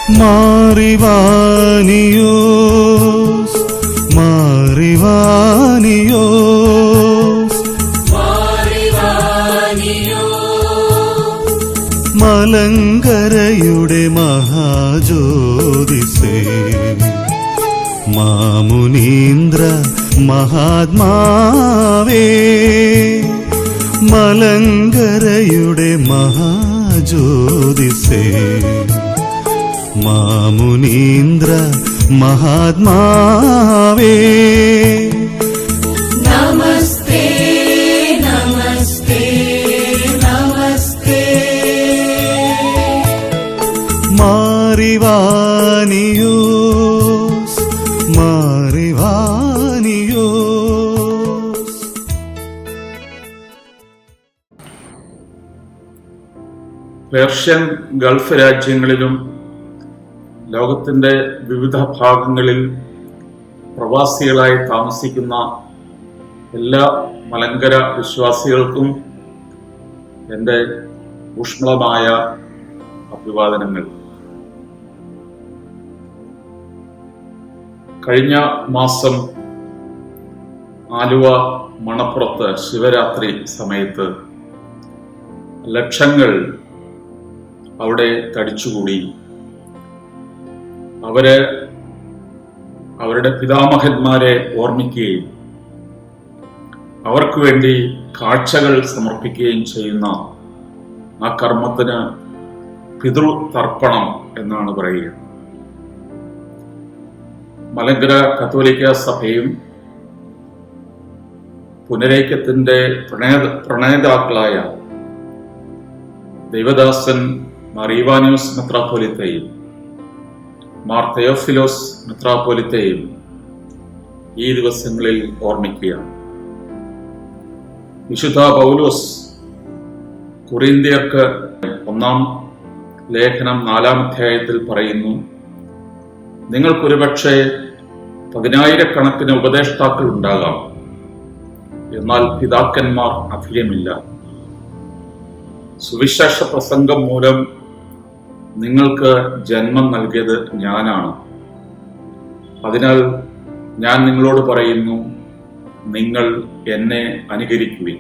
മാറിവാനിയോസ് മാറിവാനിയോസ് മലങ്കരയുടെ മഹാജ്യോതിസേ മാമുനീന്ദ്ര മഹാത്മാവേ മലങ്കരയുടെ മഹാജ്യോതിസേ മാമുനീന്ദ്ര മഹാത്മാവേ നമസ്തേ നമസ്തേ നമസ്തേ. Mar Ivanios Mar Ivanios. Persian Gulf രാജ്യങ്ങളിലും ലോകത്തിൻ്റെ വിവിധ ഭാഗങ്ങളിൽ പ്രവാസികളായി താമസിക്കുന്ന എല്ലാ മലങ്കര വിശ്വാസികൾക്കും എൻ്റെ ഊഷ്മളമായ അഭിവാദനങ്ങൾ. കഴിഞ്ഞ മാസം ആലുവ മണപ്പുറത്ത് ശിവരാത്രി സമയത്ത് ലക്ഷങ്ങൾ അവിടെ തടിച്ചുകൂടി. അവരുടെ പിതാമഹന്മാരെ ഓർമ്മിക്കുകയും അവർക്ക് വേണ്ടി കാഴ്ചകൾ സമർപ്പിക്കുകയും ചെയ്യുന്ന ആ കർമ്മത്തിന് പിതൃതർപ്പണം എന്നാണ് പറയുക. മലങ്കര കത്തോലിക്ക സഭയും പുനരൈക്യത്തിന്റെ പ്രണേതാക്കളായ ദൈവദാസൻ മാർ ഈവാനിയോസ് മെത്രാപ്പോലീത്തയും മാർ തെയോഫിലോസ് മെത്രാപ്പോലീത്തയും ഈ ദിവസങ്ങളിൽ ഓർമ്മിക്കുകയാണ്. വിശുദ്ധ പൗലോസ് കൊറിന്ത്യർക്ക് 1-ാം ലേഖനം 4-ാം അധ്യായത്തിൽ പറയുന്നു, നിങ്ങൾക്കൊരുപക്ഷെ 10,000 ഉപദേഷ്ടാക്കൾ ഉണ്ടാകാം, എന്നാൽ പിതാക്കന്മാർ അധികമില്ല. സുവിശേഷ പ്രസംഗം മൂലം നിങ്ങൾക്ക് ജന്മം നൽകിയത് ഞാനാണ്. അതിനാൽ ഞാൻ നിങ്ങളോട് പറയുന്നു, നിങ്ങൾ എന്നെ അനുകരിക്കുവിൻ.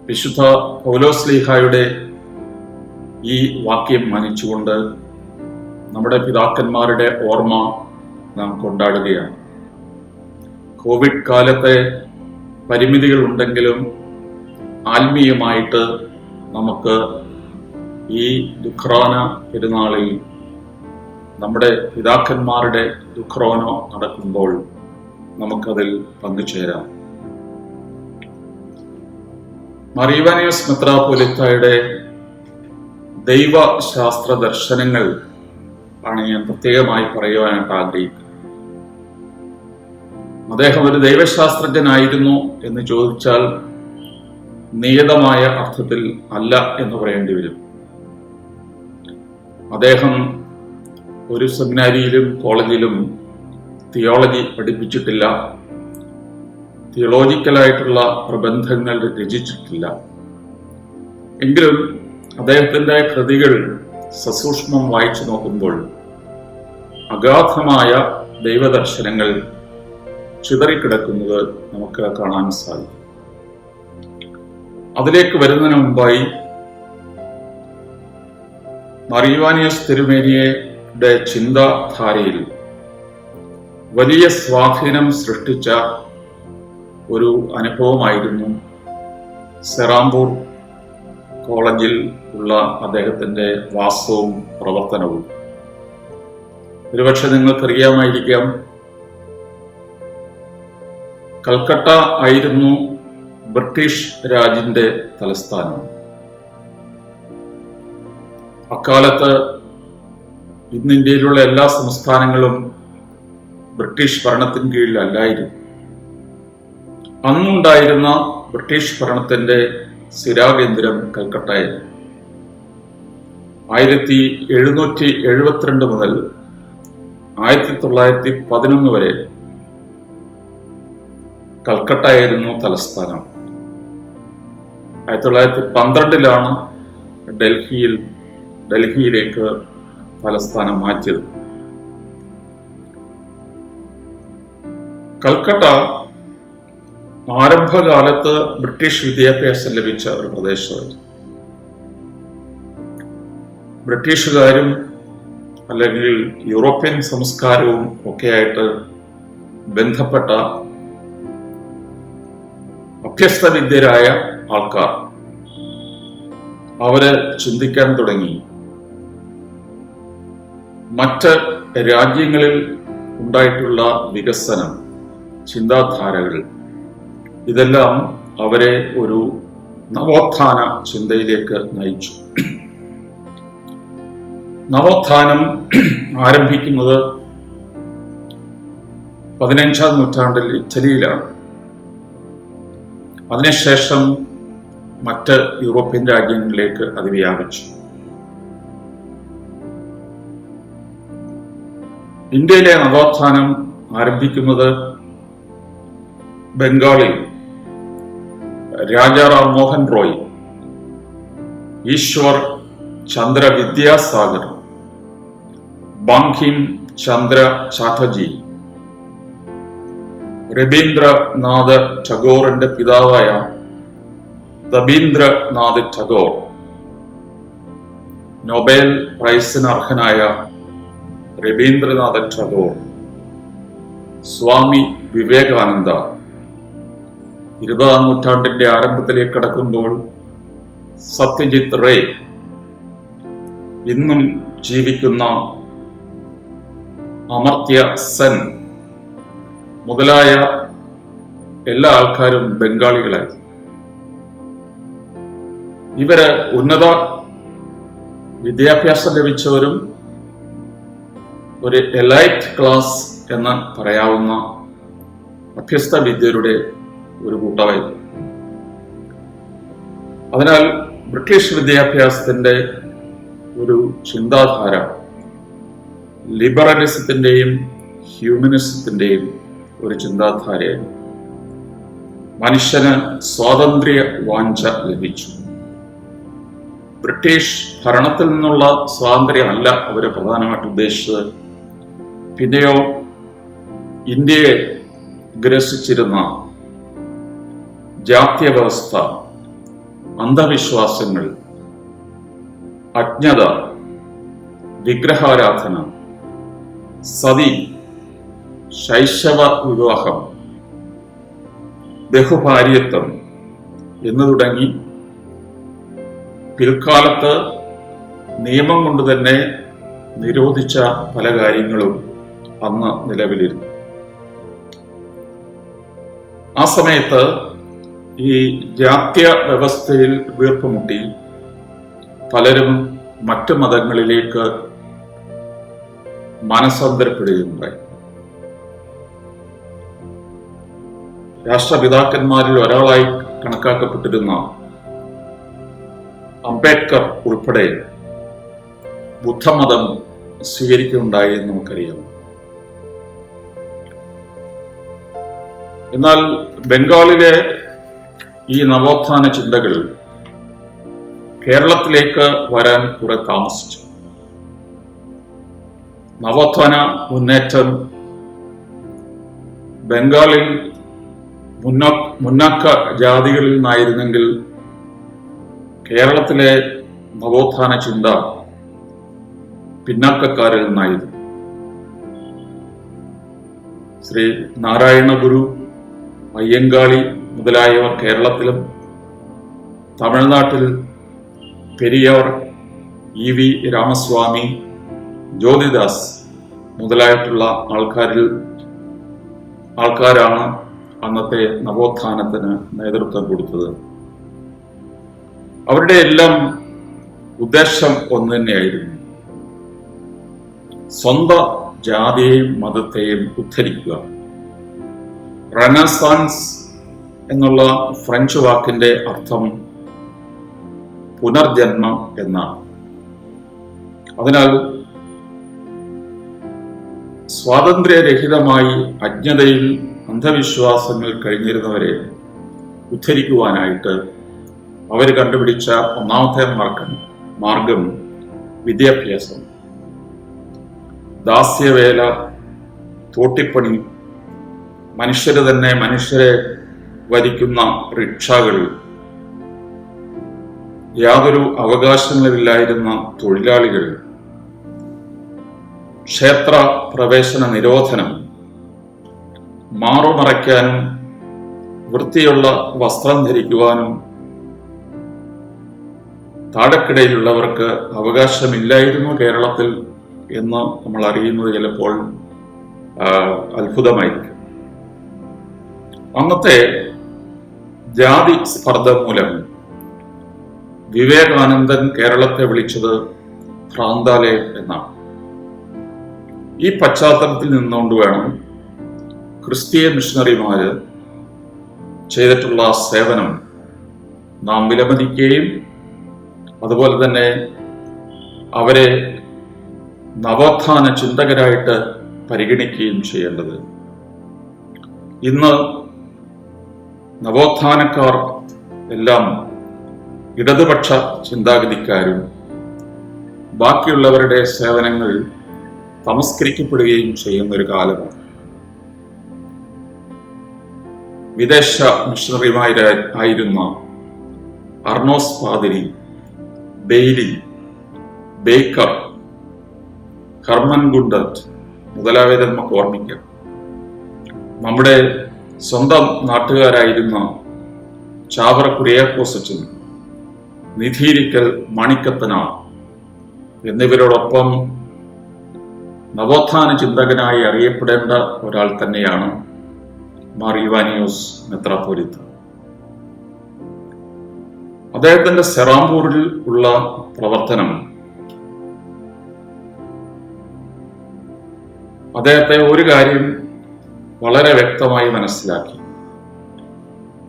വിശുദ്ധ പൗലോസ്ലീഹായുടെ ഈ വാക്യം മാനിച്ചുകൊണ്ട് നമ്മുടെ പിതാക്കന്മാരുടെ ഓർമ്മ നാം കൊണ്ടാടുകയാണ്. കോവിഡ് കാലത്തെ പരിമിതികൾ ഉണ്ടെങ്കിലും ആത്മീയമായിട്ട് നമുക്ക് ഈ ദുഃഖ്റാന പെരുന്നാളിൽ നമ്മുടെ പിതാക്കന്മാരുടെ ദുഃഖ്റാന നടക്കുമ്പോൾ നമുക്കതിൽ പങ്കുചേരാം. മാർ ഈവാനിയോസ് മെത്രാപ്പോലീത്തയുടെ ദൈവശാസ്ത്ര ദർശനങ്ങൾ ആണ് ഞാൻ പ്രത്യേകമായി പറയുവാനായിട്ട് ആഗ്രഹിക്കുന്നത്. അദ്ദേഹം ഒരു ദൈവശാസ്ത്രജ്ഞനായിരുന്നു എന്ന് ചോദിച്ചാൽ നിയതമായ അർത്ഥത്തിൽ അല്ല എന്ന് പറയേണ്ടി വരും. അദ്ദേഹം ഒരു സെമിനാരിയിലും കോളേജിലും തിയോളജി പഠിപ്പിച്ചിട്ടില്ല, തിയോളജിക്കലായിട്ടുള്ള പ്രബന്ധങ്ങൾ രചിച്ചിട്ടില്ല. എങ്കിലും അദ്ദേഹത്തിൻ്റെ കൃതികൾ സസൂക്ഷ്മം വായിച്ചു നോക്കുമ്പോൾ അഗാധമായ ദൈവദർശനങ്ങൾ ചിതറിക്കിടക്കുന്നത് നമുക്ക് കാണാൻ സാധിക്കും. അതിലേക്ക് വരുന്നതിന് മുമ്പായി മാർ ഈവാനിയോസ് തിരുമേനിയുടെ ചിന്താധാരയിൽ വലിയ സ്വാധീനം സൃഷ്ടിച്ച ഒരു അനുഭവമായിരുന്നു സെറാംപൂർ കോളേജിൽ ഉള്ള അദ്ദേഹത്തിൻ്റെ വാസവും പ്രവർത്തനവും. ഒരുപക്ഷെ നിങ്ങൾക്കറിയാമായിരിക്കാം, കൽക്കട്ട ആയിരുന്നു ബ്രിട്ടീഷ് രാജിന്റെ തലസ്ഥാനം. അക്കാലത്ത് ഇന്ന് ഇന്ത്യയിലുള്ള എല്ലാ സംസ്ഥാനങ്ങളും ബ്രിട്ടീഷ് ഭരണത്തിന് കീഴിലല്ലായിരുന്നു. അന്നുണ്ടായിരുന്ന ബ്രിട്ടീഷ് ഭരണത്തിന്റെ സ്ഥിരാകേന്ദ്രം കൽക്കട്ടയായിരുന്നു. 1772 മുതൽ 1911 വരെ കൽക്കട്ടയായിരുന്നു തലസ്ഥാനം. 1912 ഡൽഹിയിലേക്ക് തലസ്ഥാനം മാറ്റിയത്. കൽക്കട്ട ആരംഭകാലത്ത് ബ്രിട്ടീഷ് വിദ്യാഭ്യാസം ലഭിച്ച ഒരു പ്രദേശമായിരുന്നു. ബ്രിട്ടീഷുകാരും അല്ലെങ്കിൽ യൂറോപ്യൻ സംസ്കാരവും ഒക്കെയായിട്ട് ബന്ധപ്പെട്ട അഭ്യസ്തവിദ്യരായ ആൾക്കാർ അവര് ചിന്തിക്കാൻ തുടങ്ങി. മറ്റ് രാജ്യങ്ങളിൽ ഉണ്ടായിട്ടുള്ള വികസനം, ചിന്താധാരകൾ, ഇതെല്ലാം അവരെ ഒരു നവോത്ഥാന ചിന്തയിലേക്ക് നയിച്ചു. നവോത്ഥാനം ആരംഭിക്കുന്നത് 15-ാം നൂറ്റാണ്ടിൽ ഇറ്റലിയിലാണ്. അതിനുശേഷം മറ്റ് യൂറോപ്യൻ രാജ്യങ്ങളിലേക്ക് അത് വ്യാപിച്ചു. ഇന്ത്യയിലെ നവോത്ഥാനം ആരംഭിക്കുന്നത് ബംഗാളിൽ രാജാറാം മോഹൻ റോയ്, ഈശ്വർ ചന്ദ്ര വിദ്യാസാഗർ, ബങ്കിം ചന്ദ്ര ചാറ്റർജി, രവീന്ദ്രനാഥ് ടാഗോറിന്റെ പിതാവായ രവീന്ദ്രനാഥ് ടാഗോർ, നൊബേൽ പ്രൈസിന് അർഹനായ രവീന്ദ്രനാഥ് ടാഗോർ, സ്വാമി വിവേകാനന്ദ, 20-ാം നൂറ്റാണ്ടിന്റെ ആരംഭത്തിലേക്ക് കടക്കുമ്പോൾ സത്യജിത് റേ, ഇന്നും ജീവിക്കുന്ന അമർത്യ സെൻ മുതലായ എല്ലാ ആൾക്കാരും ബംഗാളികളായി. ഇവര് ഉന്നത വിദ്യാഭ്യാസം ലഭിച്ചവരും ഒരു എലൈറ്റ് ക്ലാസ് എന്ന് പറയാവുന്ന അഭ്യസ്ത വിദ്യരുടെ ഒരു കൂട്ടമായിരുന്നു. അതിനാൽ ബ്രിട്ടീഷ് വിദ്യാഭ്യാസത്തിന്റെ ഒരു ചിന്താധാര ലിബറലിസത്തിന്റെയും ഹ്യൂമനിസത്തിന്റെയും ഒരു ചിന്താധാരയായിരുന്നു. മനുഷ്യന് സ്വാതന്ത്ര്യ വാഞ്ച ലഭിച്ചു. ബ്രിട്ടീഷ് ഭരണത്തിൽ നിന്നുള്ള സ്വാതന്ത്ര്യമല്ല അവര് പ്രധാനമായിട്ട് ഉദ്ദേശിച്ചത്. പിന്നെയോ ഇന്ത്യയെ ഗ്രസിച്ചിരുന്ന ജാത്യ വ്യവസ്ഥ, അന്ധവിശ്വാസങ്ങൾ, അജ്ഞത, വിഗ്രഹാരാധന, സതി, ശൈശവ വിവാഹം, ബഹുഭാര്യത്വം എന്നു തുടങ്ങി പിൽക്കാലത്ത് നിയമം കൊണ്ട് തന്നെ നിരോധിച്ച പല കാര്യങ്ങളും അന്ന് നിലവിലിരുന്നു. ആ സമയത്ത് ഈ ജാത്യ വ്യവസ്ഥയിൽ വീർപ്പുമുട്ടി പലരും മറ്റു മതങ്ങളിലേക്ക് മനസ്സാന്തരപ്പെടുകയുണ്ടായി. രാഷ്ട്രപിതാക്കന്മാരിൽ ഒരാളായി കണക്കാക്കപ്പെട്ടിരുന്ന അംബേദ്കർ ഉൾപ്പെടെ ബുദ്ധമതം സ്വീകരിക്കുകയുണ്ടായി എന്ന് നമുക്കറിയാം. എന്നാൽ ബംഗാളിലെ ഈ നവോത്ഥാന ചിന്തകൾ കേരളത്തിലേക്ക് വരാൻ കുറെ താമസിച്ചു. നവോത്ഥാന മുന്നേറ്റം ബംഗാളിൽ മുന്നാക്ക ജാതികളിൽ നിന്നായിരുന്നെങ്കിൽ കേരളത്തിലെ നവോത്ഥാന ചിന്ത പിന്നാക്കക്കാരിൽ നിന്നായിരുന്നു. ശ്രീ നാരായണ ഗുരു, അയ്യങ്കാളി മുതലായവർ കേരളത്തിലും തമിഴ്നാട്ടിൽ പെരിയാർ, ഇ വി രാമസ്വാമി, ജ്യോതിദാസ് മുതലായിട്ടുള്ള ആൾക്കാരാണ് അന്നത്തെ നവോത്ഥാനത്തിന് നേതൃത്വം കൊടുത്തത്. അവരുടെ എല്ലാം ഉദ്ദേശം ഒന്ന് തന്നെയായിരുന്നു: സ്വന്തം ജാതിയെയും മതത്തെയും ഉദ്ധരിക്കുക. റെനസാൻസ് എന്നുള്ള ഫ്രഞ്ച് വാക്കിന്റെ അർത്ഥം പുനർജന്മം എന്നാണ്. അതിനാൽ സ്വാതന്ത്ര്യരഹിതമായി അജ്ഞതയിൽ അന്ധവിശ്വാസങ്ങൾ കഴിഞ്ഞിരുന്നവരെ ഉദ്ധരിക്കുവാനായിട്ട് അവർ കണ്ടുപിടിച്ച ഒന്നാമത്തെ മാർഗം വിദ്യാഭ്യാസം. ദാസ്യവേല, തോട്ടിപ്പണി, മനുഷ്യര് തന്നെ മനുഷ്യരെ വരിക്കുന്ന റിക്ഷകൾ, യാതൊരു അവകാശങ്ങളുമില്ലായിരുന്ന തൊഴിലാളികൾ, ക്ഷേത്ര പ്രവേശന നിരോധനം, മാറുമറയ്ക്കാനും വൃത്തിയുള്ള വസ്ത്രം ധരിക്കുവാനും താഴെക്കിടയിലുള്ളവർക്ക് അവകാശമില്ലായിരുന്നു കേരളത്തിൽ എന്ന് നമ്മൾ അറിയുന്നത് ചിലപ്പോൾ അത്ഭുതമായിരിക്കും. അന്നത്തെ ജാതി സ്പർദ്ധ മൂലം വിവേകാനന്ദൻ കേരളത്തെ വിളിച്ചത് ഭ്രാന്താലയം എന്നാണ്. ഈ പശ്ചാത്തലത്തിൽ നിന്നുകൊണ്ട് വേണം ക്രിസ്തീയ മിഷണറിമാര് ചെയ്തിട്ടുള്ള സേവനം നാം വിലമതിക്കുകയും അതുപോലെ തന്നെ അവരെ നവോത്ഥാന ചിന്തകരായിട്ട് പരിഗണിക്കുകയും ചെയ്യേണ്ടത്. ഇന്ന് നവോത്ഥാനക്കാർ എല്ലാം ഇടതുപക്ഷ ചിന്താഗതിക്കാരും ബാക്കിയുള്ളവരുടെ സേവനങ്ങൾ തമസ്കരിക്കപ്പെടുകയും ചെയ്യുന്ന ഒരു കാലമാണ്. വിദേശ മിഷണറിമാരായിരുന്ന അർണോസ് പാതിരി, ബെയ്ലി, ബേക്കർ, ഹർമൻ ഗുണ്ടറ്റ് മുതലായവരെ നമുക്ക് ഓർമ്മിക്കാം. നമ്മുടെ സ്വന്തം നാട്ടുകാരായിരുന്ന ചാവറ കുര്യാക്കോസച്ചൻ, നിധീരിക്കൽ മാണിക്കത്തനാർ എന്നിവരോടൊപ്പം നവോത്ഥാന ചിന്തകനായി അറിയപ്പെടേണ്ട ഒരാൾ തന്നെയാണ് മാർ ഇവാനിയോസ് മെത്രാപ്പോലീത്ത. അദ്ദേഹത്തിന്റെ സെറാംപൂരിൽ ഉള്ള പ്രവർത്തനം അദ്ദേഹത്തെ ഒരു കാര്യം വളരെ വ്യക്തമായി മനസ്സിലാക്കി.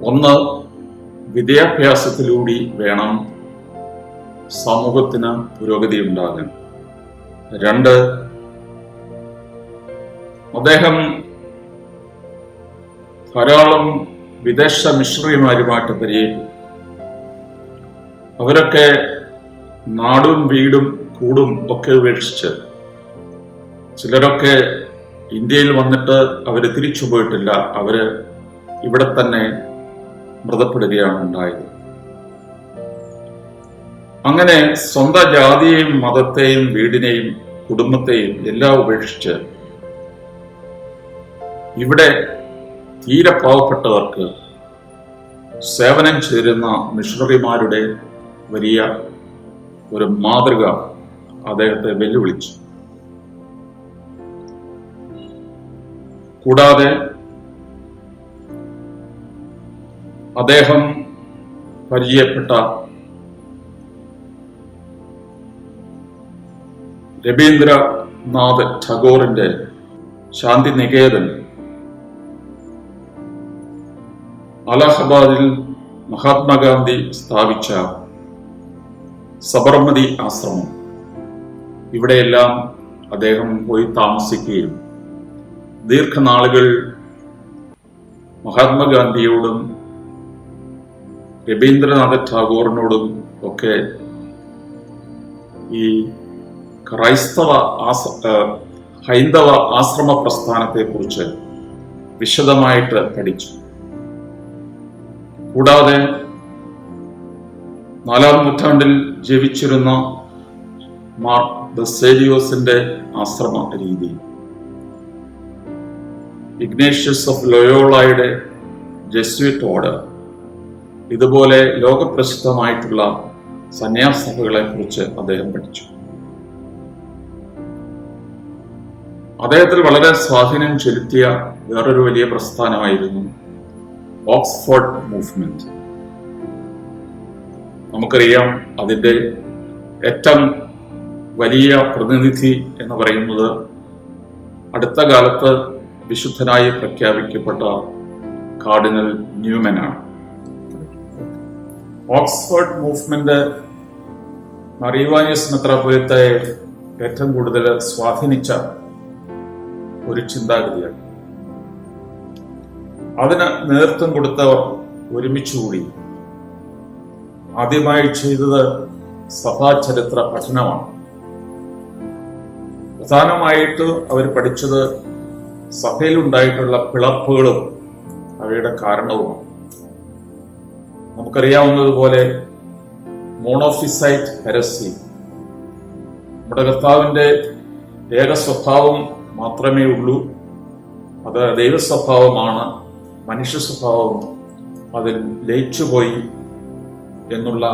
ഒന്ന്, വിദ്യാഭ്യാസത്തിലൂടെ വേണം സമൂഹത്തിന് പുരോഗതി ഉണ്ടാകാൻ. രണ്ട്, അദ്ദേഹം ധാരാളം വിദേശ മിഷണറിമാരുമായിട്ട് പരിചയപ്പെട്ടു. അവരൊക്കെ നാടും വീടും കൂടും ഒക്കെ ഉപേക്ഷിച്ച്, ചിലരൊക്കെ ഇന്ത്യയിൽ വന്നിട്ട് അവര് തിരിച്ചു പോയിട്ടില്ല, അവര് ഇവിടെ തന്നെ മൃതപ്പെടുകയാണ് ഉണ്ടായത്. അങ്ങനെ സ്വന്തം ജാതിയെയും മതത്തെയും വീടിനെയും കുടുംബത്തെയും എല്ലാം ഉപേക്ഷിച്ച് ഇവിടെ തീരെ പാവപ്പെട്ടവർക്ക് സേവനം ചേരുന്ന മിഷണറിമാരുടെ വലിയ ഒരു മാതൃക അദ്ദേഹത്തെ വെല്ലുവിളിച്ചു. കൂടാതെ അദ്ദേഹം പരിചയപ്പെട്ട രവീന്ദ്രനാഥ് ടാഗോറിന്റെ ശാന്തി നികേതൻ, അലഹബാദിൽ മഹാത്മാഗാന്ധി സ്ഥാപിച്ച സബർമതി ആശ്രമം, ഇവിടെയെല്ലാം അദ്ദേഹം പോയി താമസിക്കുകയും ദീർഘനാളുകൾ മഹാത്മാഗാന്ധിയോടും രവീന്ദ്രനാഥ ടാഗോറിനോടും ഒക്കെ ഈ ഹൈന്ദവ ആശ്രമ പ്രസ്ഥാനത്തെക്കുറിച്ച് വിശദമായിട്ട് പഠിച്ചു. കൂടാതെ 4-ാം നൂറ്റാണ്ടിൽ ജീവിച്ചിരുന്ന മാർ ബസേലിയോസിന്റെ ആശ്രമ രീതി, ഇഗ്നേഷ്യസ് ഓഫ് ലോയോളയുടെ ജെസ്യൂട്ട് ഓർഡർ, ഇതുപോലെ ലോകപ്രസിദ്ധമായിട്ടുള്ള സന്യാസഭകളെ കുറിച്ച് അദ്ദേഹം പഠിച്ചു. അദ്ദേഹത്തിൽ വളരെ സ്വാധീനം ചെലുത്തിയ വേറൊരു വലിയ പ്രസ്ഥാനമായിരുന്നു ഓക്സ്ഫോർഡ് മൂവ്മെന്റ്. നമുക്കറിയാം, അതിന്റെ ഏറ്റവും വലിയ പ്രതിനിധി എന്ന് പറയുന്നത് അടുത്ത കാലത്ത് വിശുദ്ധനായി പ്രഖ്യാപിക്കപ്പെട്ട കാർഡിനൽ ന്യൂമനാണ്. ഓക്സ്ഫോർഡ് മൂവ്മെന്റ് മാർ ഇവാനിയോസ് മെത്രാപ്പോലീത്തയെ ഏറ്റവും കൂടുതൽ സ്വാധീനിച്ച ഒരു ചിന്താഗതിയാണ്. അതിന് നേതൃത്വം കൊടുത്തവർ ഒരുമിച്ചുകൂടി ആദ്യമായി ചെയ്തത് സഭാചരിത്ര പഠനമാണ്. പ്രധാനമായിട്ട് അവർ പഠിച്ചത് സഭയിലുണ്ടായിട്ടുള്ള പിളർപ്പുകളും അവയുടെ കാരണവുമാണ്. നമുക്കറിയാവുന്നതുപോലെ മോണോഫിസൈറ്റ് ഹെരസി, നമ്മുടെ കർത്താവിന്റെ ഏക സ്വഭാവം മാത്രമേ ഉള്ളൂ, അത് ദൈവസ്വഭാവമാണ്, മനുഷ്യ സ്വഭാവം അതിൽ ലയിച്ചുപോയി എന്നുള്ള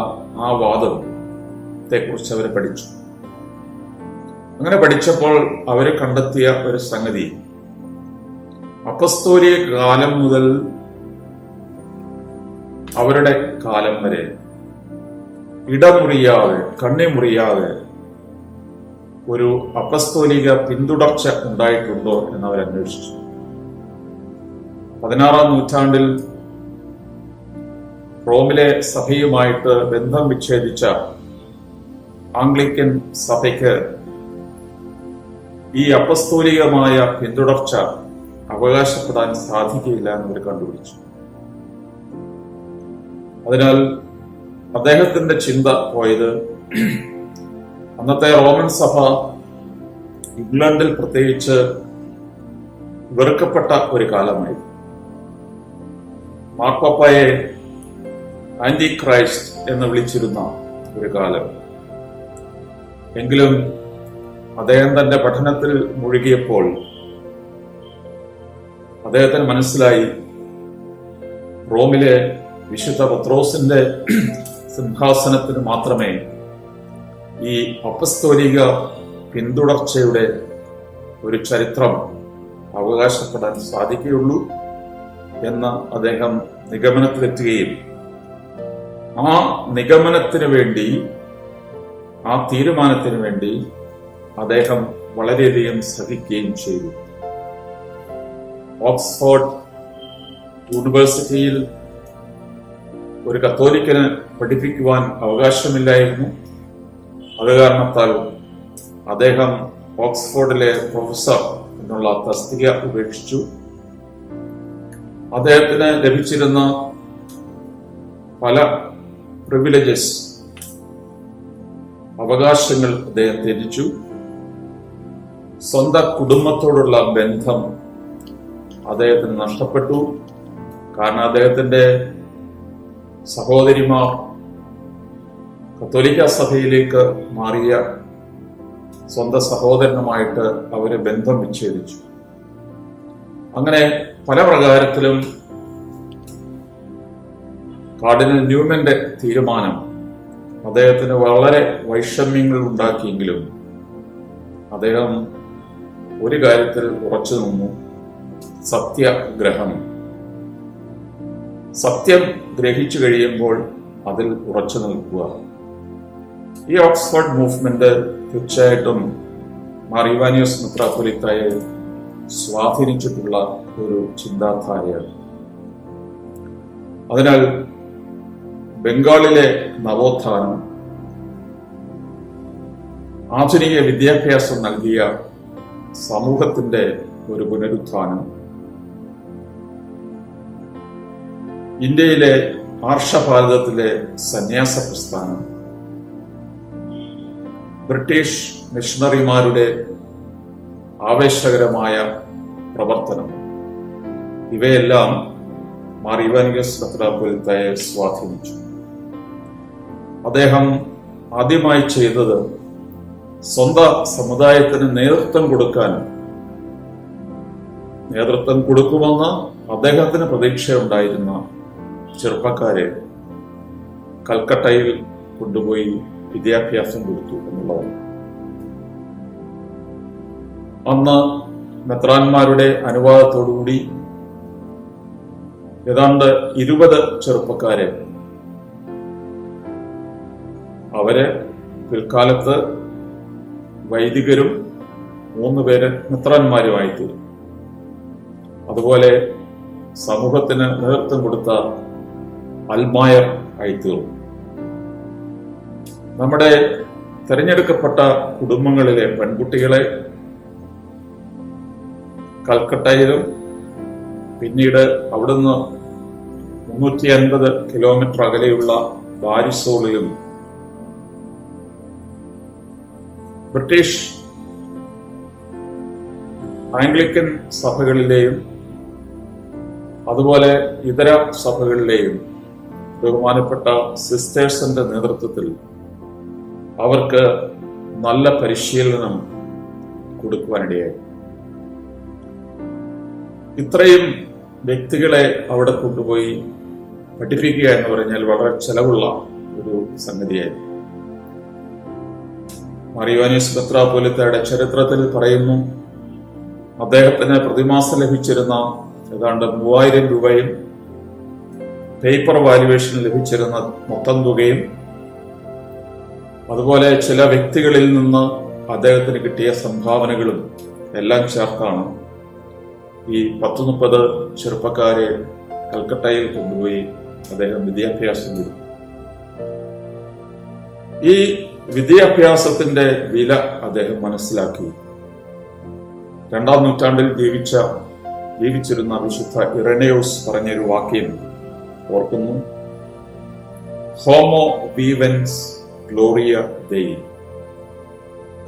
ആ വാദത്തെക്കുറിച്ച് അവർ പഠിച്ചു. അങ്ങനെ പഠിച്ചപ്പോൾ അവർ കണ്ടെത്തിയ ഒരു സംഗതി, അപ്പസ്തോലിക കാലം മുതൽ അവരുടെ കാലം വരെ ഇടമുറിയാതെ, കണ്ണിമുറിയാതെ ഒരു അപ്പസ്തോലിക പിന്തുടർച്ച ഉണ്ടായിട്ടുണ്ടോ എന്ന് അവർ അന്വേഷിച്ചു. 16-ാം നൂറ്റാണ്ടിൽ റോമിലെ സഭയുമായിട്ട് ബന്ധം വിച്ഛേദിച്ച ആംഗ്ലിക്കൻ സഭയ്ക്ക് ഈ അപ്പസ്തോലികമായ പിന്തുടർച്ച അവകാശപ്പെടാൻ സാധിക്കില്ല എന്നവർ കണ്ടുപിടിച്ചു. അതിനാൽ അദ്ദേഹത്തിന്റെ ചിന്ത പോയത്, അന്നത്തെ റോമൻ സഭ ഇംഗ്ലണ്ടിൽ പ്രത്യേകിച്ച് വെറുക്കപ്പെട്ട ഒരു കാലമായിരുന്നു. മാർപ്പാപ്പയെ ആന്റി ക്രൈസ്റ്റ് എന്ന് വിളിച്ചിരുന്ന ഒരു കാലം. എങ്കിലും അദ്ദേഹം തന്റെ പഠനത്തിൽ മുഴുകിയപ്പോൾ അദ്ദേഹത്തിന് മനസ്സിലായി, റോമിലെ വിശുദ്ധ പത്രോസിന്റെ സിംഹാസനത്തിന് മാത്രമേ ഈ അപ്പസ്തോലിക പിന്തുടർച്ചയുടെ ഒരു ചരിത്രം അവകാശപ്പെടാൻ സാധിക്കുകയുള്ളൂ എന്ന് അദ്ദേഹം നിഗമനത്തിലെത്തുകയും ആ നിഗമനത്തിന് വേണ്ടി, ആ തീരുമാനത്തിന് വേണ്ടി അദ്ദേഹം വളരെയധികം ശ്രദ്ധിക്കുകയും ചെയ്തു. ഓക്സ്ഫോർഡ് യൂണിവേഴ്സിറ്റിയിൽ ഒരു കത്തോലിക്കന് പഠിപ്പിക്കുവാൻ അവകാശമില്ലായിരുന്നു. അത് കാരണത്താൽ അദ്ദേഹം ഓക്സ്ഫോർഡിലെ പ്രൊഫസർ എന്നുള്ള തസ്തിക ഉപേക്ഷിച്ചു. അദ്ദേഹത്തിന് ലഭിച്ചിരുന്ന പല പ്രിവിലേജസ്, അവകാശങ്ങൾ അദ്ദേഹം ത്യജിച്ചു. സ്വന്തം കുടുംബത്തോടുള്ള ബന്ധം അദ്ദേഹത്തിന് നഷ്ടപ്പെട്ടു. കാരണം അദ്ദേഹത്തിന്റെ സഹോദരിമാർ കത്തോലിക്ക സഭയിലേക്ക് മാറിയ സ്വന്തം സഹോദരനുമായിട്ട് അവര് ബന്ധം വിച്ഛേദിച്ചു. അങ്ങനെ പല പ്രകാരത്തിലും കാർഡിനൽ ന്യൂമന്റെ തീരുമാനം അദ്ദേഹത്തിന് വളരെ വൈഷമ്യങ്ങൾ ഉണ്ടാക്കിയെങ്കിലും അദ്ദേഹം ഒരു കാര്യത്തിൽ ഉറച്ചു നിന്നു, സത്യഗ്രഹം. സത്യം ഗ്രഹിച്ചു കഴിയുമ്പോൾ അതിൽ ഉറച്ചു നിൽക്കുക. ഈ ഓക്സ്ഫോർഡ് മൂവ്മെന്റ് തീർച്ചയായിട്ടും മാർ ഇവാനിയോസ് മെത്രാപ്പൊലീത്തയെ സ്വാധീനിച്ചിട്ടുള്ള ഒരു ചിന്താധാരയാണ്. അതിനാൽ ബംഗാളിലെ നവോത്ഥാനം ആധുനിക വിദ്യാഭ്യാസം നൽകിയ സമൂഹത്തിന്റെ ഒരു പുനരുത്ഥാനം, ഇന്ത്യയിലെ ആർഷഭാരതത്തിലെ സന്യാസ പ്രസ്ഥാനം, ബ്രിട്ടീഷ് മിഷണറിമാരുടെ ആവേശകരമായ പ്രവർത്തനം, ഇവയെല്ലാം മാർ ഇവാനിയോസ് മെത്രാപ്പൊലീത്തയെ സ്വാധീനിച്ചു. അദ്ദേഹം ആദ്യമായി ചെയ്തത് സ്വന്തം സമുദായത്തിന് നേതൃത്വം കൊടുക്കുമെന്ന് അദ്ദേഹത്തിന് പ്രതീക്ഷയുണ്ടായിരുന്ന ചെറുപ്പക്കാരെ കൽക്കട്ടയിൽ കൊണ്ടുപോയി വിദ്യാഭ്യാസം കൊടുത്തു എന്നുള്ളതാണ്. അന്ന് മെത്രാന്മാരുടെ അനുവാദത്തോടുകൂടി ഏതാണ്ട് 20 ചെറുപ്പക്കാരെ അവര് പിൽക്കാലത്ത് വൈദികരും 3 പേര് മെത്രാന്മാരുമായി തീർന്നു. അതുപോലെ സമൂഹത്തിന് നേതൃത്വം കൊടുത്ത അൽമായർ ആയിത്തീർന്നു. നമ്മുടെ തെരഞ്ഞെടുക്കപ്പെട്ട കുടുംബങ്ങളിലെ പെൺകുട്ടികളെ കൽക്കട്ടയിലും പിന്നീട് അവിടുന്ന് 350 കിലോമീറ്റർ അകലെയുള്ള ബാരിസോളിലും ബ്രിട്ടീഷ് ആംഗ്ലിക്കൻ സഭകളിലെയും അതുപോലെ ഇതര സഭകളിലെയും ബഹുമാനപ്പെട്ട സിസ്റ്റേഴ്സിന്റെ നേതൃത്വത്തിൽ അവർക്ക് നല്ല പരിശീലനം കൊടുക്കുവാനിടയായി. ഇത്രയും വ്യക്തികളെ അവിടെ കൊണ്ടുപോയി പഠിപ്പിക്കുക എന്ന് പറഞ്ഞാൽ വളരെ ചെലവുള്ള ഒരു സംഗതിയായിരുന്നു. മറിയോനിയോസ് മെത്രാപ്പോലീത്തയുടെ ചരിത്രത്തിൽ പറയുന്നു, അദ്ദേഹത്തിന് പ്രതിമാസം ലഭിച്ചിരുന്ന ഏതാണ്ട് 3000 രൂപയും പേപ്പർ വാല്യുവേഷൻ ലഭിച്ചിരുന്ന മൊത്തം തുകയും അതുപോലെ ചില വ്യക്തികളിൽ നിന്ന് അദ്ദേഹത്തിന് കിട്ടിയ സംഭാവനകളും എല്ലാം ചേർത്താണ് ഈ 10-30 ചെറുപ്പക്കാരെ കൽക്കട്ടയിൽ കൊണ്ടുപോയി അദ്ദേഹം വിദ്യാഭ്യാസം കൊടുത്തു. ഈ വിദ്യാഭ്യാസത്തിന്റെ വില അദ്ദേഹം മനസ്സിലാക്കി. 2-ാം നൂറ്റാണ്ടിൽ ജീവിച്ചിരുന്ന വിശുദ്ധ ഇറേനയോസ് പറഞ്ഞൊരു വാക്യം ഓർക്കുന്നു. ഹോമോ വീവൻസ് ഗ്ലോറിയ ദെയി,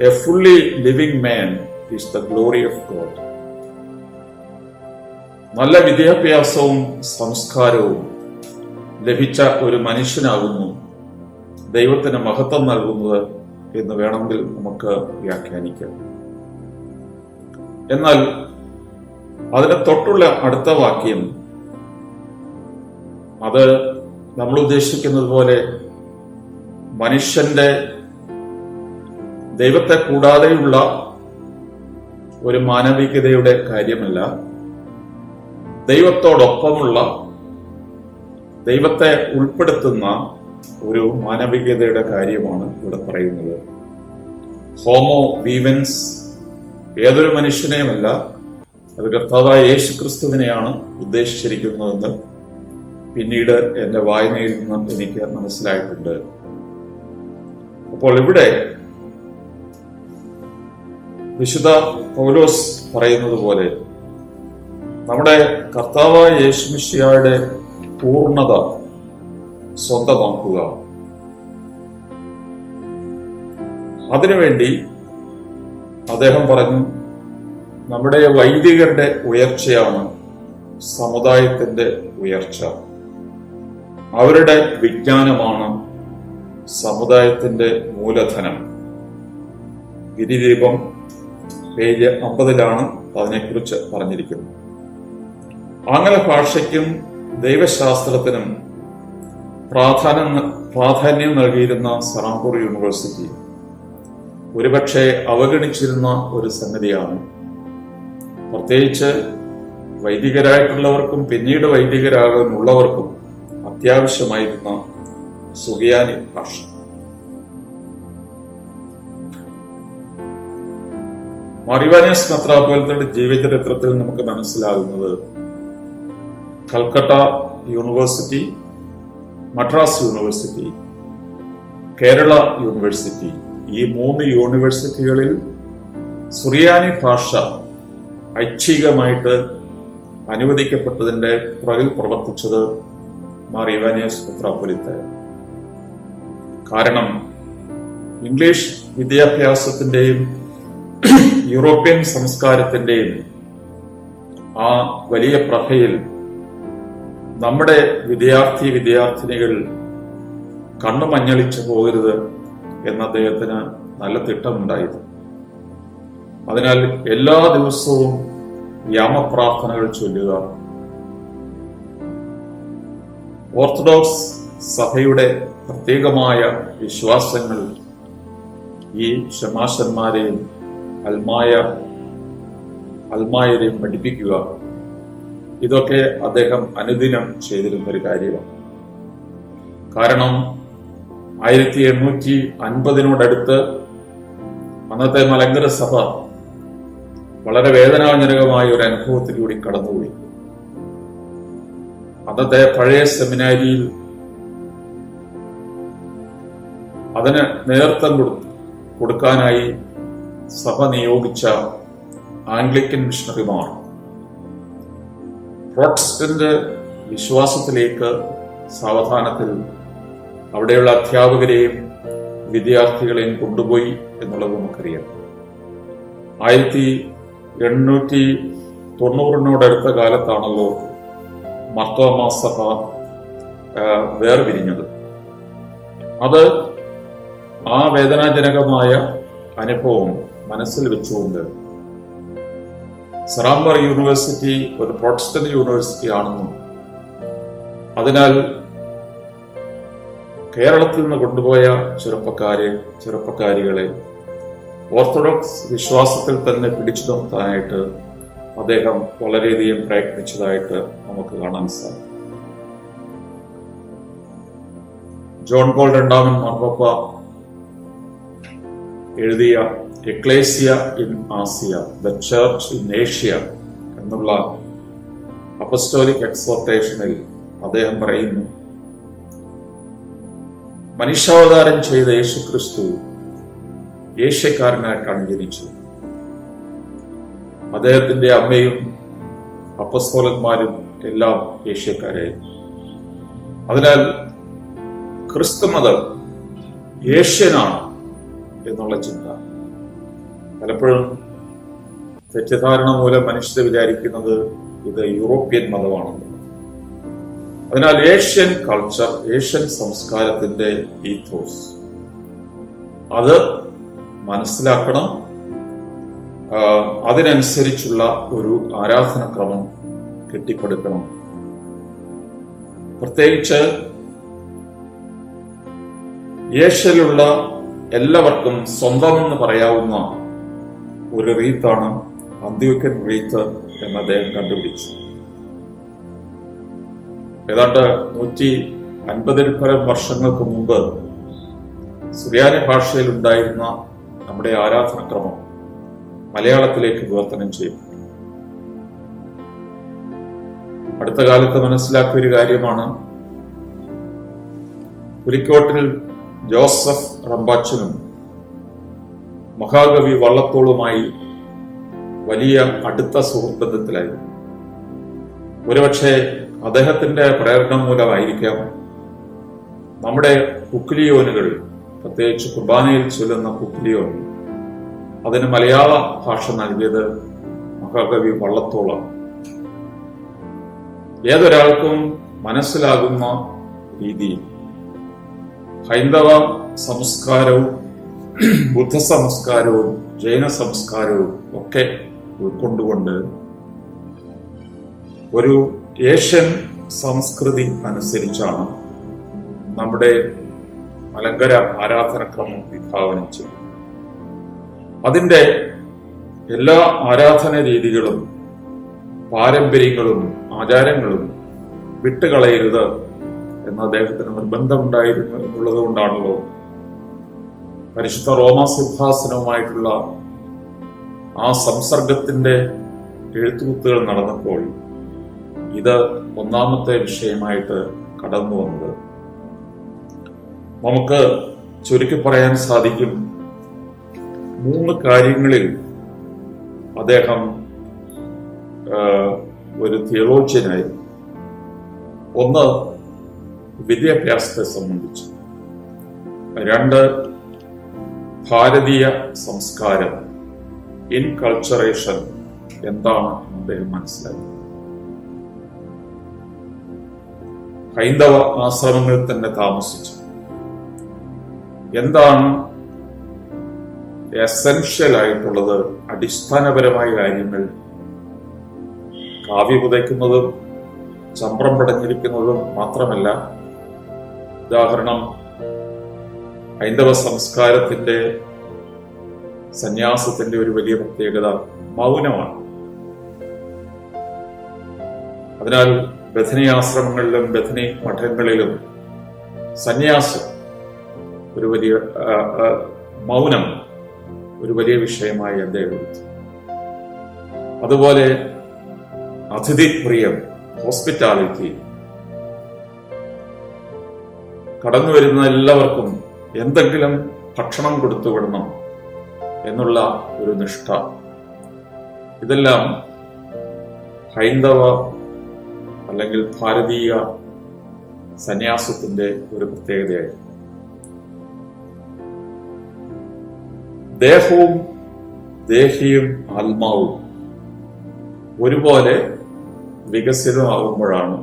a fully living man is the glory of God. നല്ല വിദ്യാഭ്യാസവും സംസ്കാരവും ലഭിച്ച ഒരു മനുഷ്യനാകുന്നു ദൈവത്തിന് മഹത്വം നൽകുന്നത് എന്ന് വേണമെങ്കിൽ നമുക്ക് വ്യാഖ്യാനിക്കാം. എന്നാൽ അതിന് തൊട്ടുള്ള അടുത്ത വാക്യം അത് നമ്മൾ ഉദ്ദേശിക്കുന്നത് പോലെ മനുഷ്യന്റെ ദൈവത്തെ കൂടാതെയുള്ള ഒരു മാനവികതയുടെ കാര്യമല്ല, ദൈവത്തോടൊപ്പമുള്ള ദൈവത്തെ ഉൾപ്പെടുത്തുന്ന ഒരു മാനവികതയുടെ കാര്യമാണ് ഇവിടെ പറയുന്നത്. ഹോമോ വീവൻസ് ഏതൊരു മനുഷ്യനെയുമല്ല, അത് കർത്താവായ യേശു ക്രിസ്തുവിനെയാണ് ഉദ്ദേശിച്ചിരിക്കുന്നതെന്ന് പിന്നീട് എന്റെ വായനയിൽ നിന്ന് എനിക്ക് മനസ്സിലായിട്ടുണ്ട്. അപ്പോൾ ഇവിടെ വിശുദ്ധ പൗലോസ് പറയുന്നത് പോലെ നമ്മുടെ കർത്താവായ യേശുമിശിഹായുടെ പൂർണ്ണത സ്വന്തമാക്കുക, അതിനുവേണ്ടി അദ്ദേഹം പറഞ്ഞു നമ്മുടെ വൈദികരുടെ ഉയർച്ചയാണ് സമുദായത്തിന്റെ ഉയർച്ച, അവരുടെ വിജ്ഞാനമാണ് സമുദായത്തിന്റെ മൂലധനം. ഗിരിദീപം പേജ് 50 അതിനെക്കുറിച്ച് പറഞ്ഞിരിക്കുന്നത്. ആംഗല ഭാഷയ്ക്കും ദൈവശാസ്ത്രത്തിനും പ്രാധാന്യം നൽകിയിരുന്ന സറാംപൂർ യൂണിവേഴ്സിറ്റി ഒരുപക്ഷെ അവഗണിച്ചിരുന്ന ഒരു സംഗതിയാണ്. പ്രത്യേകിച്ച് വൈദികരായിട്ടുള്ളവർക്കും പിന്നീട് വൈദികരാകാനുള്ളവർക്കും അത്യാവശ്യമായിരുന്ന സുറിയാനി ഭാഷ. മറിവാനിയോസ് മെത്രാപ്പോലീത്തയുടെ ജീവചരിത്രത്തിൽ നമുക്ക് മനസ്സിലാകുന്നത് Calcutta university, Madras university, Kerala university, ഈ 3 യൂണിവേഴ്സിറ്റികളിൽ സുറിയാനി ഭാഷ ഐച്ഛികമായിട്ട് അനുവദിക്കപ്പെട്ടതിന്റെ പുറകിൽ പ്രവർത്തിച്ചത് മറിവാനിയോസ് മെത്രാപ്പോലീത്ത. കാരണം ഇംഗ്ലീഷ് വിദ്യാഭ്യാസത്തിന്റെയും യൂറോപ്യൻ സംസ്കാരത്തിന്റെയും ആ വലിയ പ്രഭയിൽ നമ്മുടെ വിദ്യാർത്ഥിനികൾ കണ്ണു മഞ്ഞളിച്ചു പോകരുത് എന്ന അദ്ദേഹത്തിന് നല്ല തിട്ടമുണ്ടായിരുന്നു. അതിനാൽ എല്ലാ ദിവസവും യാമപ്രാർത്ഥനകൾ ചൊല്ലുക, ഓർത്തഡോക്സ് സഭയുടെ പ്രത്യേകമായ വിശ്വാസങ്ങൾ ഈ ശമാശന്മാരെയും അൽമായരെയും പഠിപ്പിക്കുക, ഇതൊക്കെ അദ്ദേഹം അനുദിനം ചെയ്തിരുന്ന ഒരു കാര്യമാണ്. കാരണം 1850 അന്നത്തെ മലങ്കര സഭ വളരെ വേദനാജനകമായ ഒരു അനുഭവത്തിലൂടെ കടന്നുപോയി. അന്നത്തെ പഴയ സെമിനാരിയിൽ അതിന് നേതൃത്വം കൊടുക്കാനായി സഭ നിയോഗിച്ച ആംഗ്ലിക്കൻ മിഷണറിമാർ പ്രോട്ടസ്റ്റന്റ് വിശ്വാസത്തിലേക്ക് സാവധാനത്തിൽ അവിടെയുള്ള അധ്യാപകരെയും വിദ്യാർത്ഥികളെയും കൊണ്ടുപോയി എന്നുള്ളത് നമുക്കറിയാം. 890 കാലത്താണല്ലോ മർത്തോമാ സഭ വേർപിരിഞ്ഞത്. അത് ആ വേദനാജനകമായ അനുഭവം മനസ്സിൽ വെച്ചുകൊണ്ട് സറാംബർ യൂണിവേഴ്സിറ്റി ഒരു പ്രൊട്ടസ്റ്റന്റ് യൂണിവേഴ്സിറ്റി ആണെന്നും അതിനാൽ കേരളത്തിൽ നിന്ന് കൊണ്ടുപോയ ചെറുപ്പക്കാരികളെ ഓർത്തഡോക്സ് വിശ്വാസത്തിൽ തന്നെ പിടിച്ചു നിർത്താനായിട്ട് അദ്ദേഹം വളരെയധികം പ്രയത്നിച്ചതായിട്ട് നമുക്ക് കാണാൻ സാധിക്കും. ജോൺ പോൾ രണ്ടാമൻ മാർപ്പാപ്പ എഴുതിയ ecclesia in Asiya, the church in Asia എന്നുള്ള അപ്പസ്റ്റോലിക് എക്സോർട്ടേഷനിൽ അദ്ദേഹം പറയുന്നു, മനുഷ്യാവതാരം ചെയ്ത യേശുക്രിസ്തു ഏഷ്യക്കാരനായിട്ടാണ് ജനിച്ചത്. അദ്ദേഹത്തിന്റെ അമ്മയും അപ്പസ്തോലന്മാരും എല്ലാം ഏഷ്യക്കാരായിരുന്നു. അതിനാൽ ക്രിസ്തുമതം ഏഷ്യനാണ് എന്നുള്ള ചിന്ത പലപ്പോഴും തെറ്റിദ്ധാരണ മൂലം മനുഷ്യർ വിചാരിക്കുന്നത് ഇത് യൂറോപ്യൻ മതമാണെന്ന്. അതിനാൽ ഏഷ്യൻ കൾച്ചർ, ഏഷ്യൻ സംസ്കാരത്തിന്റെ ഈഥോസ് അത് മനസ്സിലാക്കണം. അതിനനുസരിച്ചുള്ള ഒരു ആരാധനക്രമം കെട്ടിപ്പടുക്കണം. പ്രത്യേകിച്ച് ഏഷ്യയിലുള്ള എല്ലാവർക്കും സ്വന്തമെന്ന് പറയാവുന്ന ഒരു റീത്താണ് അന്ത്യോക്യൻ റീത്ത് എന്ന് അദ്ദേഹം കണ്ടുപിടിച്ചു. ഏതാണ്ട് 150 വർഷങ്ങൾക്ക് മുമ്പ് സുറിയാനി ഭാഷയിൽ ഉണ്ടായിരുന്ന നമ്മുടെ ആരാധനക്രമം മലയാളത്തിലേക്ക് വിവർത്തനം ചെയ്യും. അടുത്ത കാലത്ത് മനസ്സിലാക്കിയ ഒരു കാര്യമാണ്, പുലിക്കോട്ടിൽ ജോസഫ് റമ്പാച്ചനും മഹാകവി വള്ളത്തോളുമായി വലിയ അടുത്ത സുഹൃത്ബന്ധത്തിലായിരുന്നു. ഒരുപക്ഷെ അദ്ദേഹത്തിന്റെ പ്രേരണ മൂലമായിരിക്കാം നമ്മുടെ കുക്ലിയോനുകൾ, പ്രത്യേകിച്ച് കുർബാനയിൽ ചൊല്ലുന്ന കുക്ലിയോൻ, അതിന് മലയാള ഭാഷ നൽകിയത് മഹാകവി വള്ളത്തോളാണ്. ഏതൊരാൾക്കും മനസ്സിലാകുന്ന രീതിയിൽ ഹൈന്ദവ സംസ്കാരവും ബുദ്ധ സംസ്കാരവും ജൈന സംസ്കാരവും ഒക്കെ ഉൾക്കൊണ്ടുകൊണ്ട് ഒരു ഏഷ്യൻ സംസ്കൃതി അനുസരിച്ചാണ് നമ്മുടെ മലങ്കര ആരാധനക്രമം വിഭാവനം ചെയ്യുന്നത്. അതിന്റെ എല്ലാ ആരാധന രീതികളും പാരമ്പര്യങ്ങളും ആചാരങ്ങളും വിട്ടുകളയരുത് എന്ന് അദ്ദേഹത്തിന് നിർബന്ധമുണ്ടായിരുന്നു എന്നുള്ളത് കൊണ്ടാണല്ലോ പരിശുദ്ധ റോമാ സിംഹാസനവുമായിട്ടുള്ള ആ സംസർഗത്തിന്റെ എഴുത്തുകുത്തുകൾ നടന്നപ്പോൾ ഇത് ഒന്നാമത്തെ വിഷയമായിട്ട് കടന്നു വന്നത്. നമുക്ക് ചുരുക്കി പറയാൻ സാധിക്കും, 3 കാര്യങ്ങളിൽ അദ്ദേഹം ഒരു തിയോളജിയനായി. ഒന്ന്, വിദ്യാഭ്യാസത്തെ സംബന്ധിച്ച്. 2, ഭാരതീയ സംസ്കാരം, ഇൻകൾച്ചറേഷൻ എന്താണ് അദ്ദേഹം മനസ്സിലാക്കി. ഹൈന്ദവ ആശ്രമങ്ങളിൽ തന്നെ താമസിച്ചു. എന്താണ് എസെൻഷ്യൽ ആയിട്ടുള്ളത്, അടിസ്ഥാനപരമായ കാര്യങ്ങൾ, കാവ്യ പുതയ്ക്കുന്നതും ചമ്പ്രം പടഞ്ഞിരിക്കുന്നതും മാത്രമല്ല. ഉദാഹരണം, ഹൈന്ദവ സംസ്കാരത്തിന്റെ സന്യാസത്തിന്റെ ഒരു വലിയ പ്രത്യേകത മൗനമാണ്. അതിനാൽ ബഥനി ആശ്രമങ്ങളിലും ബഥനി മഠങ്ങളിലും സന്യാസം ഒരു വലിയ മൗനം ഒരു വലിയ വിഷയമായി അദ്ദേഹം എടുത്തു. അതുപോലെ അതിഥിപ്രിയം, ഹോസ്പിറ്റാലിറ്റി, കടന്നു വരുന്ന എല്ലാവർക്കും എന്തെങ്കിലും ഭക്ഷണം കൊടുത്തുവിടണം എന്നുള്ള ഒരു നിഷ്ഠ, ഇതെല്ലാം ഹൈന്ദവ അല്ലെങ്കിൽ ഭാരതീയ സന്യാസത്തിന്റെ ഒരു പ്രത്യേകതയായിരുന്നു. ദേഹവും ദേഹിയും ആത്മാവും ഒരുപോലെ വികസിതമാകുമ്പോഴാണ്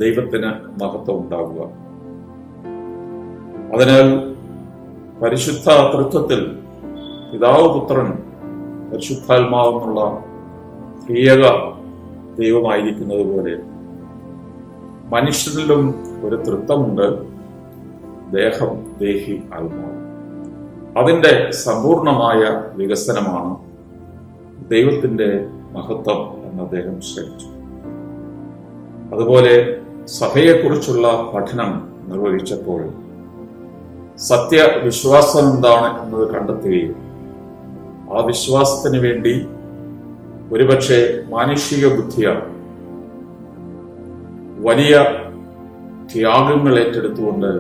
ദൈവത്തിന് മഹത്വം ഉണ്ടാവുക. അതിനാൽ പരിശുദ്ധ തൃത്വത്തിൽ പിതാവ്, പുത്രൻ, പരിശുദ്ധാത്മാവെന്നുള്ള ത്രിയേക ദൈവമായിരിക്കുന്നത് പോലെ മനുഷ്യരിലും ഒരു തൃത്വമുണ്ട്, ദേഹം, ദേഹി, ആത്മാവ്. അതിന്റെ സമ്പൂർണമായ വികസനമാണ് ദൈവത്തിന്റെ മഹത്വം എന്ന് അദ്ദേഹം ശ്രമിച്ചു. അതുപോലെ സഭയെക്കുറിച്ചുള്ള പഠനം നിർവഹിച്ചപ്പോൾ സത്യവിശ്വാസം എന്താണ് എന്നത് കണ്ടെത്തുകയും ആ വിശ്വാസത്തിന് വേണ്ടി ഒരുപക്ഷെ മാനുഷിക ബുദ്ധിയാണ് വലിയ ത്യാഗങ്ങൾ ഏറ്റെടുത്തുകൊണ്ട്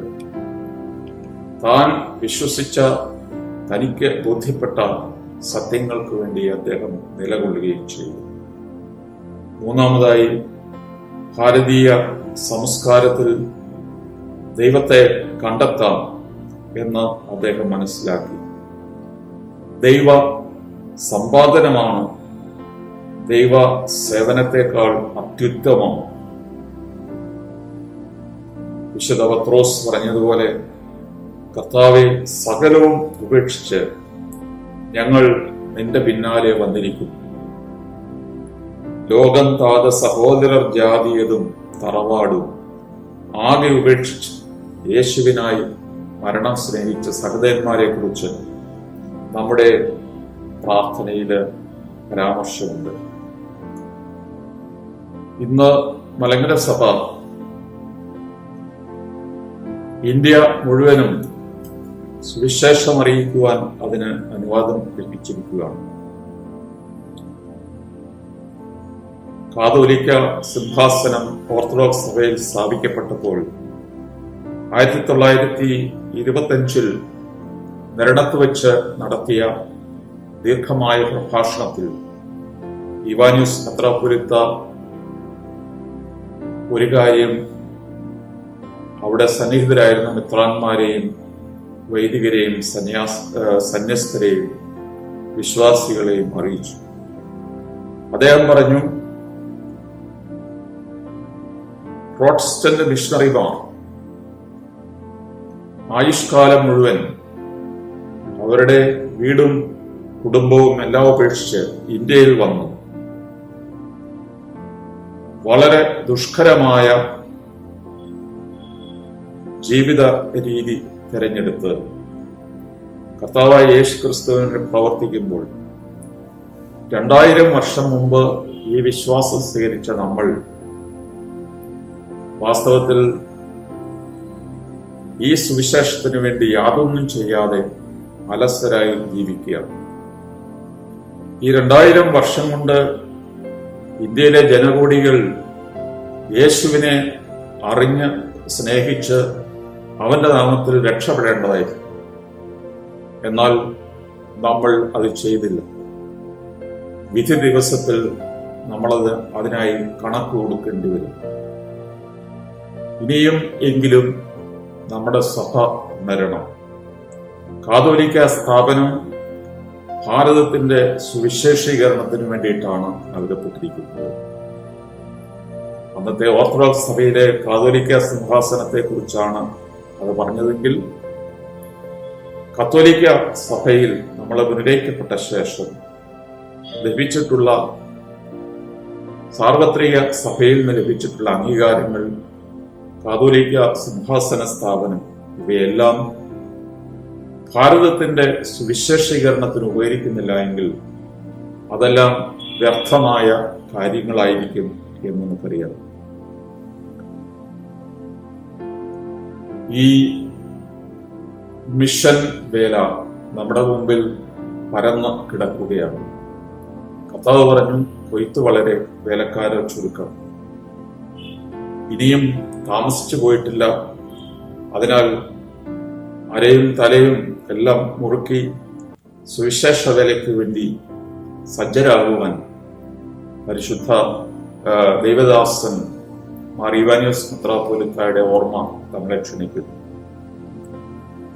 താൻ വിശ്വസിച്ച, തനിക്ക് ബോധ്യപ്പെട്ട സത്യങ്ങൾക്ക് വേണ്ടി അദ്ദേഹം നിലകൊള്ളുകയും ചെയ്തു. മൂന്നാമതായി, ഭാരതീയ സംസ്കാരത്തിൽ ദൈവത്തെ കണ്ടെത്താം എന്ന് അദ്ദേഹം മനസ്സിലാക്കി. ദൈവ സമ്പാദനമാണ് ദൈവ സേവനത്തെക്കാൾ അത്യുത്തമം. വിശുദ്ധ പത്രോസ് പറഞ്ഞതുപോലെ, കർത്താവെ, സകലവും ഉപേക്ഷിച്ച് ഞങ്ങൾ നിന്റെ പിന്നാലെ വന്നിരിക്കുന്നു. ലോകം താത സഹോദരർ ജാതിയതും തറവാടും ആകെ ഉപേക്ഷിച്ച് യേശുവിനായി മരണം സ്നേഹിച്ച സഹോദരന്മാരെ കുറിച്ച് നമ്മുടെ പ്രാർത്ഥനയില് പരാമർശമുണ്ട്. ഇന്ന് മലങ്കര സഭ ഇന്ത്യ മുഴുവനും സുവിശേഷം അറിയിക്കുവാൻ അതിന് അനുവാദം ലഭിച്ചിരിക്കുകയാണ്. കാതോലിക്ക സിംഹാസനം ഓർത്തഡോക്സ് സഭയിൽ സ്ഥാപിക്കപ്പെട്ടപ്പോൾ 1925 നിരണത്ത് വെച്ച് നടത്തിയ ദീർഘമായ പ്രഭാഷണത്തിൽ ഇവാനിയോസ് മെത്രാപ്പൊലീത്ത ഒരു കാര്യം അവിടെ സന്നിഹിതരായിരുന്ന മിത്രാന്മാരെയും വൈദികരെയും സന്യസ്തരെയും വിശ്വാസികളെയും അറിയിച്ചു. അദ്ദേഹം പറഞ്ഞു, പ്രോട്ടസ്റ്റന്റ് മിഷണറിമാർ ആയുഷ്കാലം മുഴുവൻ അവരുടെ വീടും കുടുംബവും എല്ലാം ഉപേക്ഷിച്ച് ഇന്ത്യയിൽ വന്നു വളരെ ദുഷ്കരമായ ജീവിത രീതി തിരഞ്ഞെടുത്ത് കർത്താവായ യേശു ക്രിസ്തുവിന് പ്രവർത്തിക്കുമ്പോൾ 2000 വർഷം മുമ്പ് ഈ വിശ്വാസം സ്വീകരിച്ച നമ്മൾ വാസ്തവത്തിൽ ഈ സുവിശേഷത്തിന് വേണ്ടി യാതൊന്നും ചെയ്യാതെ അലസരായി ജീവിക്കുകയാണ്. ഈ 2000 വർഷം കൊണ്ട് ഇന്ത്യയിലെ ജനകോടികൾ യേശുവിനെ അറിഞ്ഞ് സ്നേഹിച്ച് അവന്റെ നാമത്തിൽ രക്ഷപ്പെടേണ്ടതായിരുന്നു. എന്നാൽ നമ്മൾ അത് ചെയ്തില്ല. വിധി ദിവസത്തിൽ നമ്മളത് അതിനായി കണക്ക് കൊടുക്കേണ്ടി വരും. ഇനിയും എങ്കിലും നമ്മുടെ സഭ ഉണരണം. കാതോലിക്ക സ്ഥാപനം ഭാരതത്തിന്റെ സുവിശേഷീകരണത്തിന് വേണ്ടിയിട്ടാണ് നൽകപ്പെട്ടിരിക്കുന്നത്. അന്നത്തെ ഓർത്തഡോക്സ് സഭയിലെ കാതോലിക്ക സിംഹാസനത്തെ കുറിച്ചാണ് അത് പറഞ്ഞതെങ്കിൽ, കത്തോലിക്ക സഭയിൽ നമ്മൾ പുനരയിക്കപ്പെട്ട ശേഷം ലഭിച്ചിട്ടുള്ള സാർവത്രിക സഭയിൽ നിന്ന് ലഭിച്ചിട്ടുള്ള അംഗീകാരങ്ങൾ, കാതോലിക്ക സിംഹാസന സ്ഥാപനം, ഇവയെല്ലാം ഭാരതത്തിന്റെ സുവിശേഷീകരണത്തിന് ഉപകരിക്കുന്നില്ല എങ്കിൽ അതെല്ലാം വ്യർത്ഥമായ കാര്യങ്ങളായിരിക്കും എന്ന് നമുക്കറിയാം. ഈ മിഷൻ വേല നമ്മുടെ മുമ്പിൽ പരന്ന് കിടക്കുകയാണ്. കർത്താവ് പറഞ്ഞു, കൊയ്ത്ത് വളരെ, വേലക്കാരെ ചുരുക്കം. ഇനിയും താമസിച്ചു പോയിട്ടില്ല. അതിനാൽ അരയും തലയും എല്ലാം മുറുക്കി സുവിശേഷ വേലയ്ക്ക് വേണ്ടി സജ്ജരാകുവാൻ പരിശുദ്ധ ദൈവദാസൻ മാർ ഇവാനിയോസ് മെത്രാപ്പൊലീത്തായുടെ ഓർമ്മ നമ്മളെ ക്ഷണിക്കുന്നു.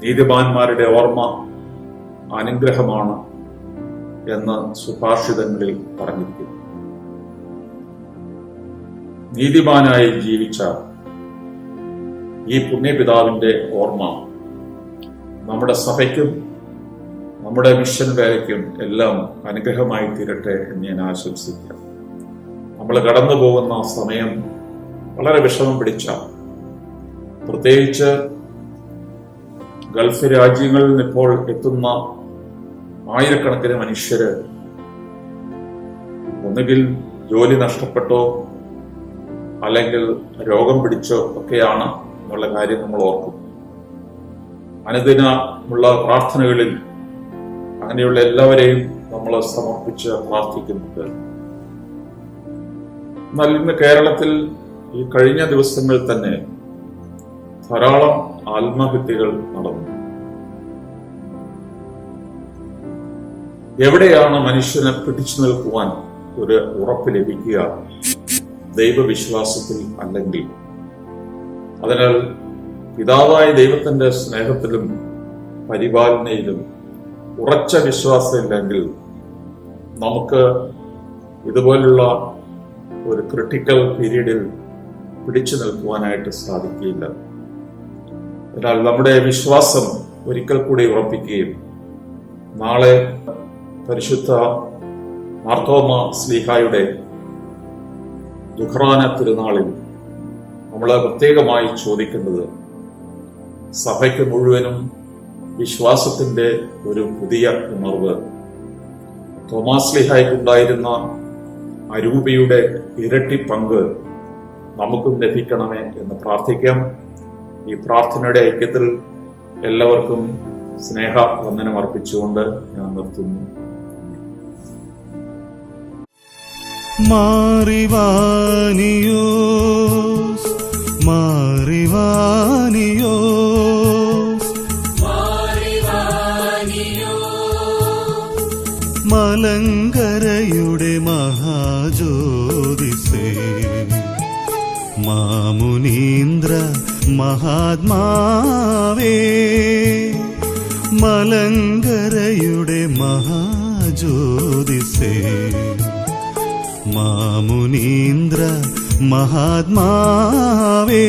നീതിമാന്മാരുടെ ഓർമ്മ അനുഗ്രഹമാണ് എന്ന് സുഭാഷിതങ്ങളിൽ പറഞ്ഞിരിക്കുന്നു. നീതിമാനായി ജീവിച്ച ഈ പുണ്യപിതാവിന്റെ ഓർമ്മ നമ്മുടെ സഭയ്ക്കും നമ്മുടെ മിഷൻ വേലയ്ക്കും എല്ലാം അനുഗ്രഹമായി തീരട്ടെ എന്ന് ഞാൻ ആശംസിക്കാം. നമ്മൾ കടന്നു പോകുന്ന സമയം വളരെ വിഷമം പിടിച്ച, പ്രത്യേകിച്ച് ഗൾഫ് രാജ്യങ്ങളിൽ നിന്ന് ഇപ്പോൾ എത്തുന്ന ആയിരക്കണക്കിന് മനുഷ്യര് ഒന്നുകിൽ ജോലി നഷ്ടപ്പെട്ടോ അല്ലെങ്കിൽ രോഗം പിടിച്ചോ ഒക്കെയാണ് എന്നുള്ള കാര്യം നമ്മൾ ഓർക്കും. അനുദിനമുള്ള പ്രാർത്ഥനകളിൽ അങ്ങനെയുള്ള എല്ലാവരെയും നമ്മൾ സമർപ്പിച്ച് പ്രാർത്ഥിക്കുന്നുണ്ട്. എന്നാൽ ഇന്ന് കേരളത്തിൽ ഈ കഴിഞ്ഞ ദിവസങ്ങളിൽ തന്നെ ധാരാളം ആത്മഹത്യകൾ നടന്നു. എവിടെയാണ് മനുഷ്യന് പിടിച്ചു നിൽക്കുവാൻ ഒരു ഉറപ്പ് ലഭിക്കുക? ദൈവവിശ്വാസത്തിൽ അല്ലെങ്കിൽ. അതിനാൽ പിതാവായ ദൈവത്തിന്റെ സ്നേഹത്തിലും പരിപാലനയിലും ഉറച്ച വിശ്വാസമില്ലെങ്കിൽ നമുക്ക് ഇതുപോലുള്ള ഒരു ക്രിട്ടിക്കൽ പീരീഡിൽ പിടിച്ചു നിൽക്കുവാനായിട്ട് സാധിക്കില്ല. എന്നാൽ നമ്മുടെ വിശ്വാസം ഒരിക്കൽ കൂടി ഉറപ്പിക്കുകയും നാളെ പരിശുദ്ധ മാർത്തോമാ ശ്ലീഹായുടെ ദുഃഖറാന തിരുനാളിൽ നമ്മൾ പ്രത്യേകമായി ചോദിക്കുന്നത് സഭയ്ക്ക് മുഴുവനും വിശ്വാസത്തിന്റെ ഒരു പുതിയ ഉണർവ്, തോമാസ് ശ്ലീഹായ്ക്കുണ്ടായിരുന്ന അരൂപിയുടെ ഇരട്ടി പങ്ക് നമുക്കും ലഭിക്കണമേ എന്ന് പ്രാർത്ഥിക്കാം. ഈ പ്രാർത്ഥനയുടെ ഐക്യത്തിൽ എല്ലാവർക്കും സ്നേഹ വന്ദനം അർപ്പിച്ചുകൊണ്ട് ഞാൻ നിർത്തുന്നു. മാറിവാനിയോസ് മാറിവാനിയോസ് മലങ്കരയുടെ മഹാജ്യോതിസേ, മാമുനീന്ദ്ര മഹാത്മാവേ, മലങ്കരയുടെ മഹാജ്യോതിസേ, മാമുനീന്ദ്ര മഹാത്മാവേ,